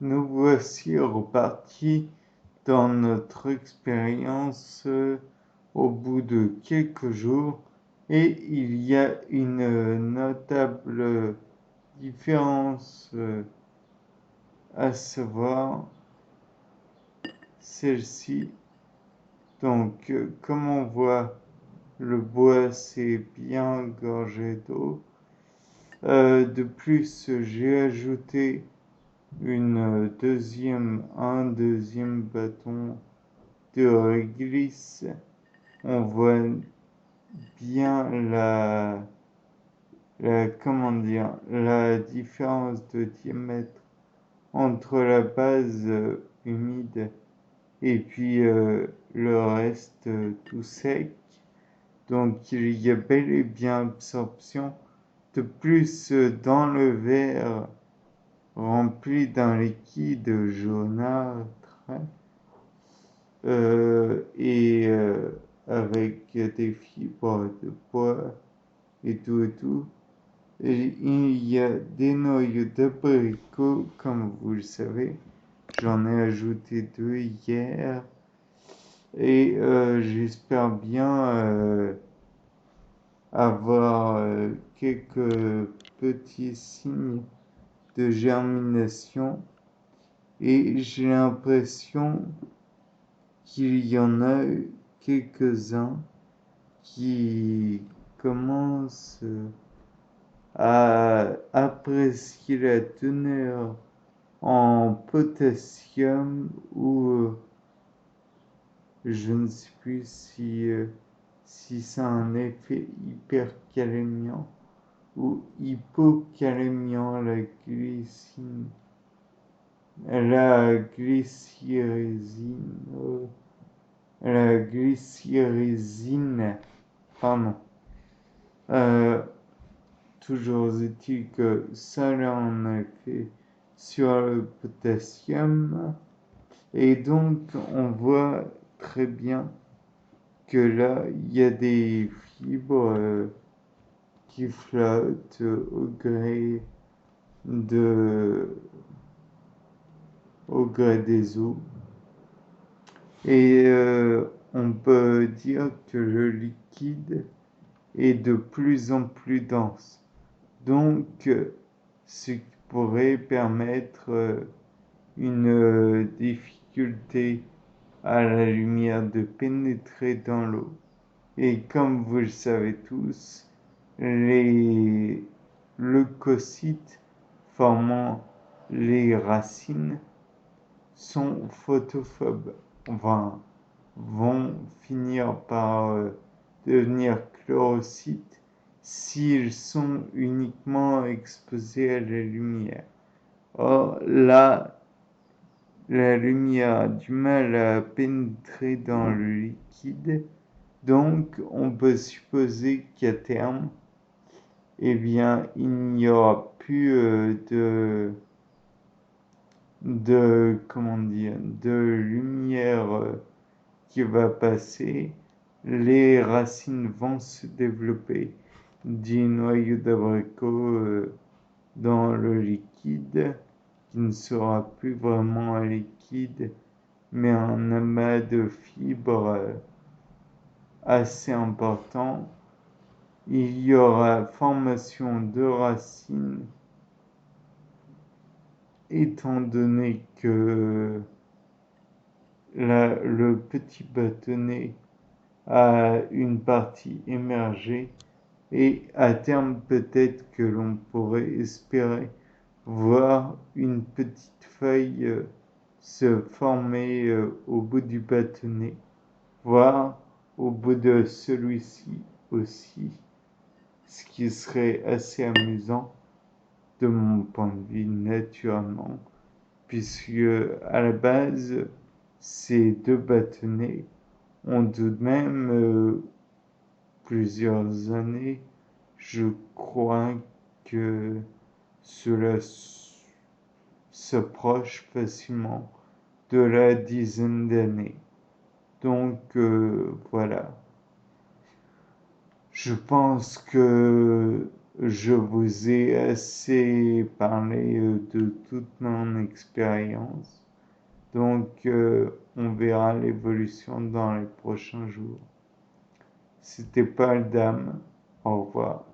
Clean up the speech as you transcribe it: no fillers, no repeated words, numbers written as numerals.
Nous voici repartis dans notre expérience au bout de quelques jours et il y a une notable différence à savoir celle-ci. Donc, comme on voit, le bois s'est bien gorgé d'eau. De plus, j'ai ajouté un deuxième bâton de réglisse. On voit bien comment dire, la différence de diamètre entre la base humide et puis le reste tout sec. Donc il y a bel et bien absorption. De plus, dans le verre rempli d'un liquide jaunâtre et avec des fibres de bois et tout. Et il y a des noyaux d'abricot, comme vous le savez. J'en ai ajouté 2 hier. Et j'espère bien avoir quelques petits signes de germination. Et j'ai l'impression qu'il y en a quelques-uns qui commencent à apprécier la teneur en potassium ou je ne sais plus si c'est un effet hypercalémiant ou hypocalémiant la glycyrrhizine, la glycyrrhizine, pardon. Euh, Toujours est-il que ça a un effet sur le potassium. Et donc, on voit très bien que là, il y a des fibres qui flottent de, au gré des eaux. Et on peut dire que le liquide est de plus en plus dense. Donc, ce qui pourrait permettre une difficulté à la lumière de pénétrer dans l'eau. Et comme vous le savez tous, les leucocytes formant les racines sont photophobes, enfin, vont finir par devenir chlorocytes s'ils sont uniquement exposés à la lumière. Or, là, la lumière a du mal à pénétrer dans le liquide, donc on peut supposer qu'à terme, eh bien, il n'y aura plus comment dire, de lumière qui va passer. Les racines vont se développer du noyau d'abricot dans le liquide, qui ne sera plus vraiment un liquide, mais un amas de fibres assez important. Il y aura formation de racines, étant donné que le petit bâtonnet a une partie émergée et à terme peut-être que l'on pourrait espérer voir une petite feuille se former au bout du bâtonnet, voire au bout de celui-ci aussi, ce qui serait assez amusant de mon point de vue naturellement, puisque à la base, ces deux bâtonnets ont tout de même plusieurs années. Je crois que cela s'approche facilement de la dizaine d'années. Donc voilà. Je pense que je vous ai assez parlé de toute mon expérience. Donc, on verra l'évolution dans les prochains jours. C'était Paul Dame. Au revoir.